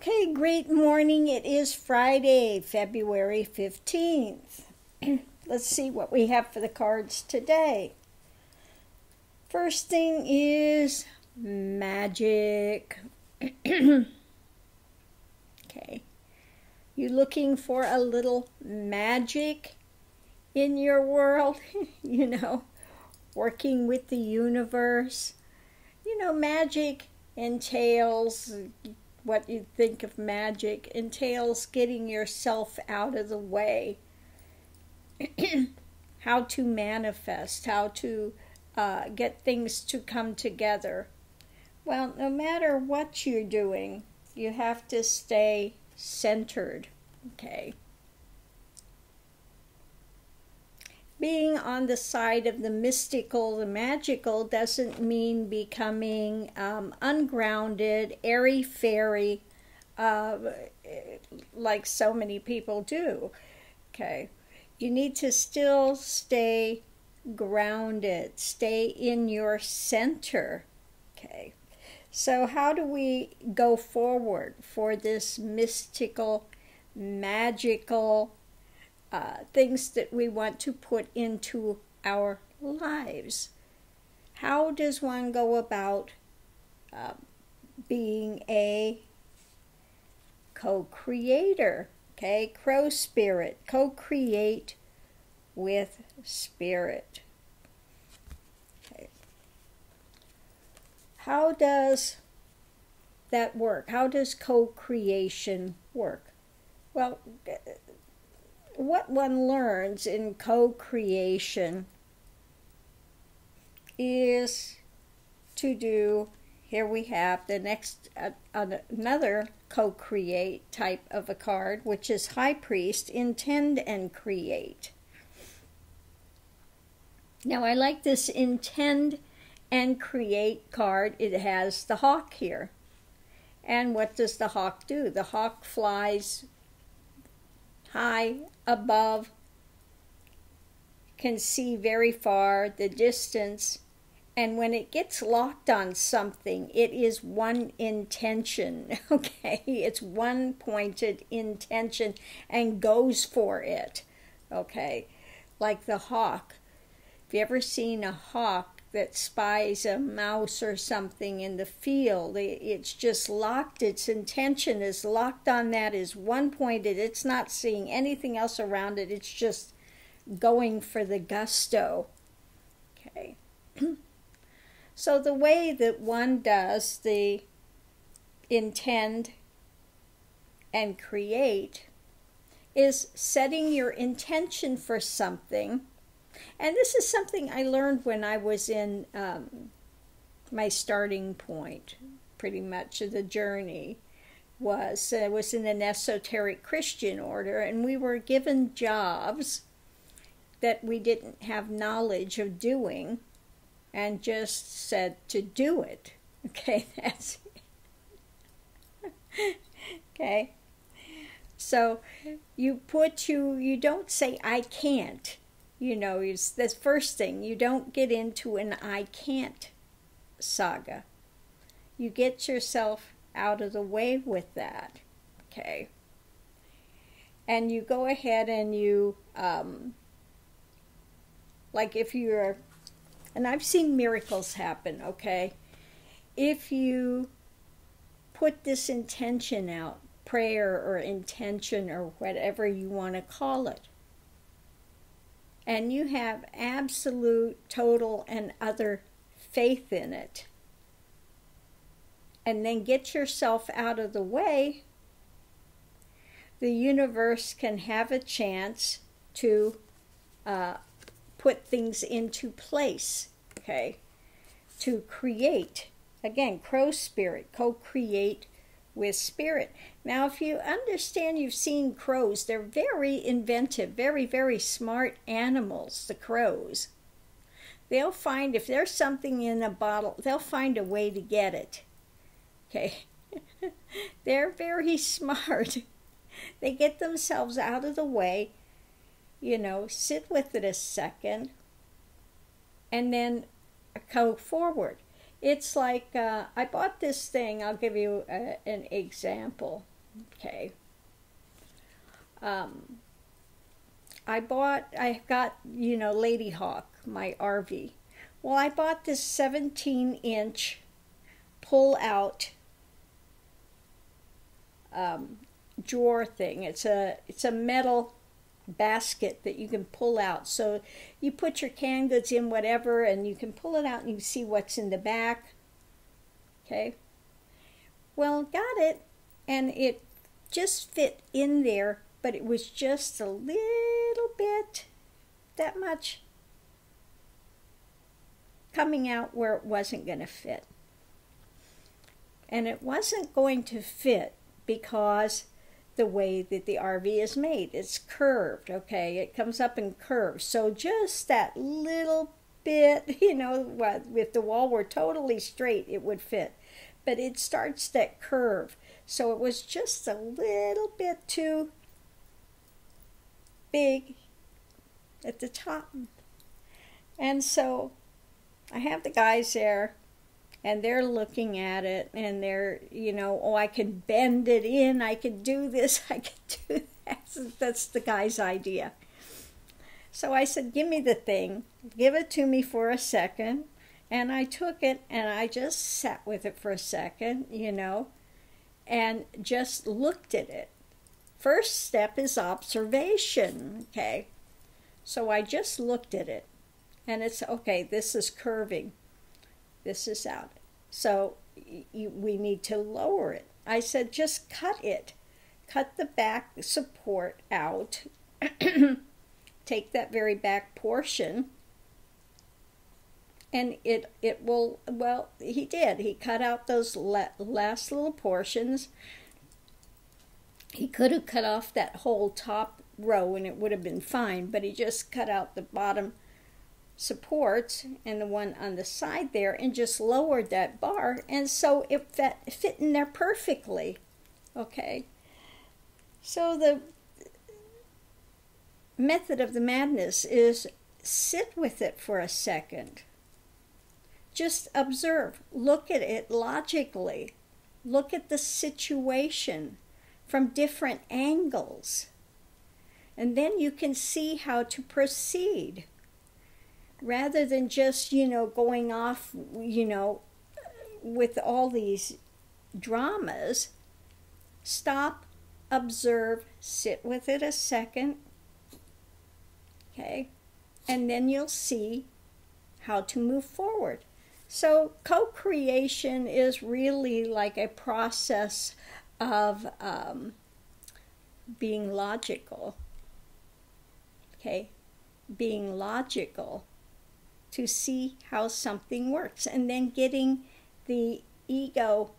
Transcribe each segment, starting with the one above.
Okay, great morning. It is Friday, February 15th. Let's see what we have for the cards today. First thing is magic. Okay. You looking for a little magic in your world? Working with the universe. Magic entails, what you think of magic entails getting yourself out of the way. How to manifest, how to get things to come together. Well, no matter what you're doing, you have to stay centered, okay? Being on the side of the mystical, the magical, doesn't mean becoming ungrounded, airy-fairy, like so many people do, okay? You need to still stay grounded, stay in your center, okay? So how do we go forward for this mystical, magical things that we want to put into our lives? How does one go about being a co-creator? Okay, crow spirit, co-create with spirit. Okay. How does that work? How does co-creation work? Well, what one learns in co-creation is to do, here we have the next, another co-create type of a card, which is High Priest, intend and create. Now I like this intend and create card. It has the hawk here. And what does the hawk do? The hawk flies high above, can see very far the distance, and when it gets locked on something, it is one intention, okay? It's one pointed intention and goes for it, okay? Like the hawk. Have you ever seen a hawk that spies a mouse or something in the field? It's just locked. Its intention is locked on that, is one pointed. It's not seeing anything else around it. It's just going for the gusto. Okay. So the way that one does the intend and create is setting your intention for something. And this is something I learned when I was in my starting point, pretty much of the journey. Was in an esoteric Christian order, and we were given jobs that we didn't have knowledge of doing, and just said to do it. Okay, that's it. Okay, so you don't say I can't. It's the first thing. You don't get into an I can't saga. You get yourself out of the way with that, okay? And you go ahead and you, like if you're, and I've seen miracles happen, okay? If you put this intention out, prayer or intention or whatever you want to call it, and you have absolute, total, and utter faith in it, and then get yourself out of the way, the universe can have a chance to put things into place, okay? To create. Again, crow spirit, co-create with spirit. Now, if you understand, you've seen crows, they're very inventive, very, very smart animals, the crows. They'll find, if there's something in a bottle, they'll find a way to get it. Okay? They're very smart. They get themselves out of the way, sit with it a second, and then go forward. It's like, I bought this thing, I'll give you an example. Okay. I got, Lady Hawk, my RV. Well, I bought this 17-inch pull-out drawer thing. It's a metal basket that you can pull out. So you put your canned goods in, whatever, and you can pull it out and you see what's in the back. Okay. Well, got it, and it just fit in there, but it was just a little bit, that much, coming out where it wasn't going to fit. And it wasn't going to fit because the way that the RV is made, it's curved, okay? It comes up in curves. So just that little bit, if the wall were totally straight, it would fit. But it starts that curve. So it was just a little bit too big at the top. And so I have the guys there, and they're looking at it, and they're, I could bend it in, I could do this, I could do that. That's the guy's idea. So I said, give me the thing, give it to me for a second. And I took it, and I just sat with it for a second, and just looked at it. First step is observation, okay? So I just looked at it, and it's, okay, this is curving. This is out. So we need to lower it. I said, just cut it. Cut the back support out. Take that very back portion. And it will, well, he did. He cut out those last little portions. He could have cut off that whole top row and it would have been fine, but he just cut out the bottom supports and the one on the side there and just lowered that bar. And so it fit in there perfectly. Okay. So the method of the madness is sit with it for a second. Just observe, look at it logically, look at the situation from different angles, and then you can see how to proceed rather than just, going off, with all these dramas. Stop, observe, sit with it a second, okay, and then you'll see how to move forward. So co-creation is really like a process of being logical, okay? Being logical to see how something works, and then getting the ego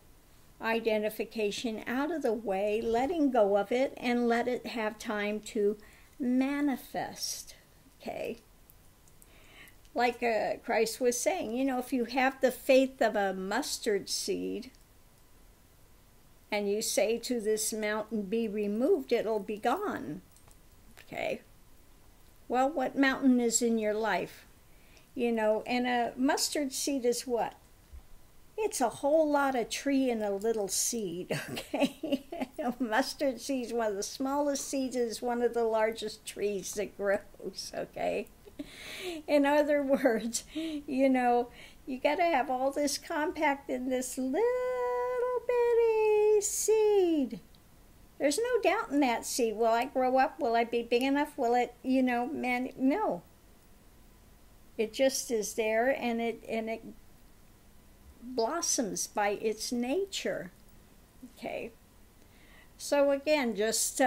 identification out of the way, letting go of it, and let it have time to manifest, okay? Like Christ was saying, if you have the faith of a mustard seed and you say to this mountain, be removed, it'll be gone. Okay? Well, what mountain is in your life? And a mustard seed is what? It's a whole lot of tree in a little seed, okay? Mustard seed is one of the smallest seeds, is one of the largest trees that grows, okay? In other words, you got to have all this compact in this little bitty seed. There's no doubt in that seed. Will I grow up? Will I be big enough? Will it, no. It just is there, and it blossoms by its nature. Okay. So again, just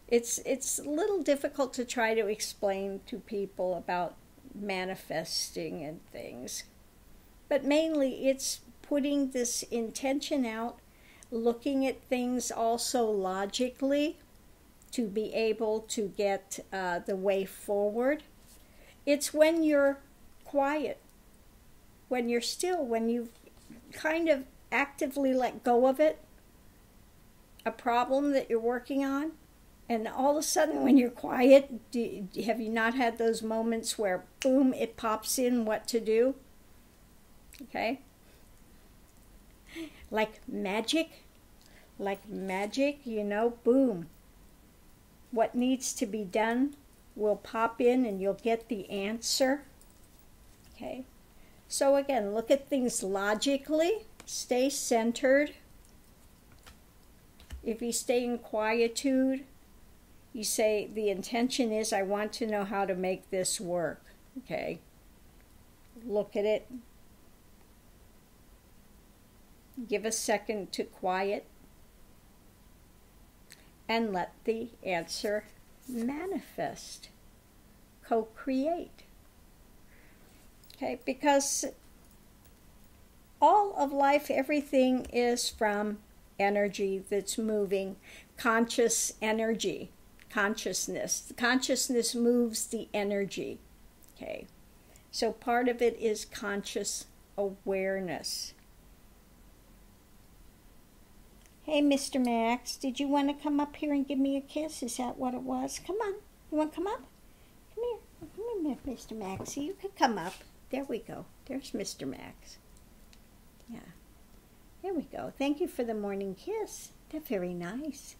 it's a little difficult to try to explain to people about manifesting and things. But mainly it's putting this intention out, looking at things also logically to be able to get the way forward. It's when you're quiet, when you're still, when you've kind of actively let go of it, a problem that you're working on, and all of a sudden when you're quiet, have you not had those moments where, boom, it pops in what to do? Okay? Like magic, like magic, you know, boom. What needs to be done will pop in and you'll get the answer. Okay. So again, look at things logically. Stay centered. If you stay in quietude, you say, the intention is, I want to know how to make this work. Okay. Look at it. Give a second to quiet. And let the answer manifest. Co-create. Okay, because all of life, everything is from energy that's moving. Conscious energy. Consciousness. Consciousness moves the energy. Okay. So part of it is conscious awareness. Hey, Mr. Max, did you want to come up here and give me a kiss? Is that what it was? Come on. You want to come up? Come here. Come here, Mr. Max. You can come up. There we go. There's Mr. Max. Yeah. There we go. Thank you for the morning kiss. That's very nice.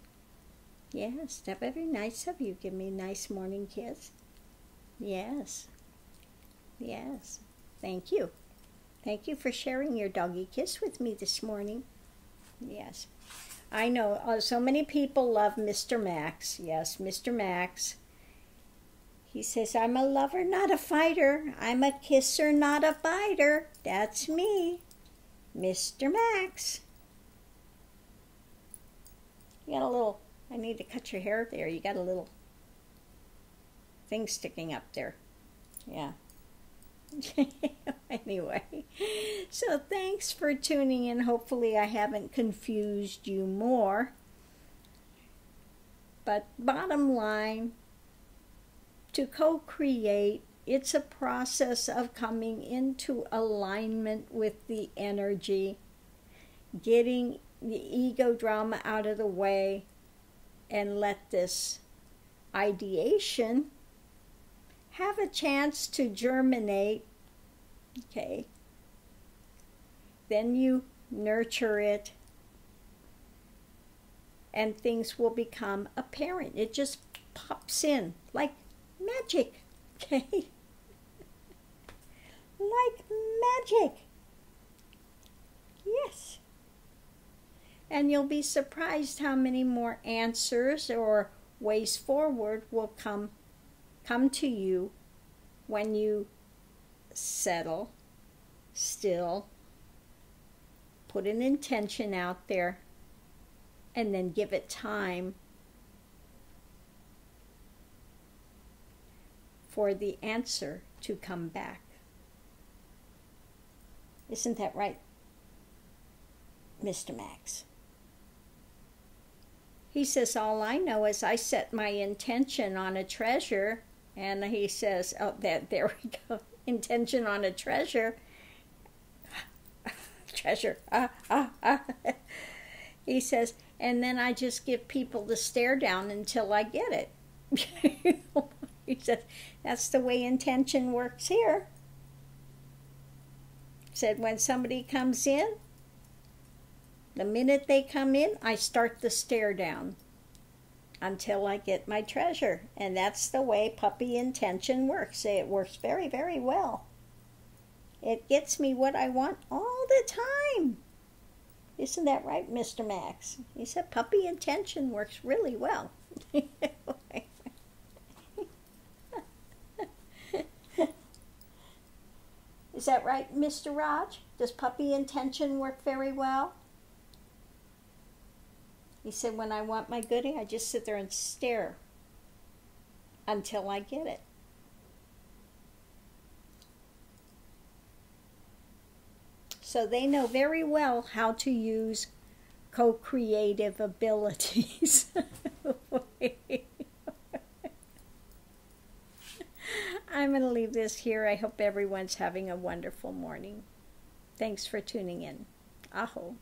Yes, that's very nice of you. Give me a nice morning kiss. Yes. Yes. Thank you. Thank you for sharing your doggy kiss with me this morning. Yes. I know so many people love Mr. Max. Yes, Mr. Max. He says, I'm a lover, not a fighter. I'm a kisser, not a biter. That's me, Mr. Max. You got a little, I need to cut your hair there. You got a little thing sticking up there. Yeah. Anyway, so thanks for tuning in. Hopefully I haven't confused you more. But bottom line, to co-create, it's a process of coming into alignment with the energy, getting the ego drama out of the way, and let this ideation have a chance to germinate. Okay. Then you nurture it, and things will become apparent. It just pops in like magic. Okay. Like magic. Yes. And you'll be surprised how many more answers or ways forward will come to you when you settle still, put an intention out there, and then give it time for the answer to come back. Isn't that right, Mr. Max? He says, all I know is I set my intention on a treasure. And he says, oh, there we go. Intention on a treasure. Treasure. He says, and then I just give people the stare down until I get it. He says, that's the way intention works here. Said, when somebody comes in, the minute they come in, I start the stare down until I get my treasure. And that's the way puppy intention works. It works very, very well. It gets me what I want all the time. Isn't that right, Mr. Max? He said puppy intention works really well. Is that right, Mr. Raj? Does puppy intention work very well? He said, when I want my goodie, I just sit there and stare until I get it. So they know very well how to use co-creative abilities. I'm going to leave this here. I hope everyone's having a wonderful morning. Thanks for tuning in. Aho.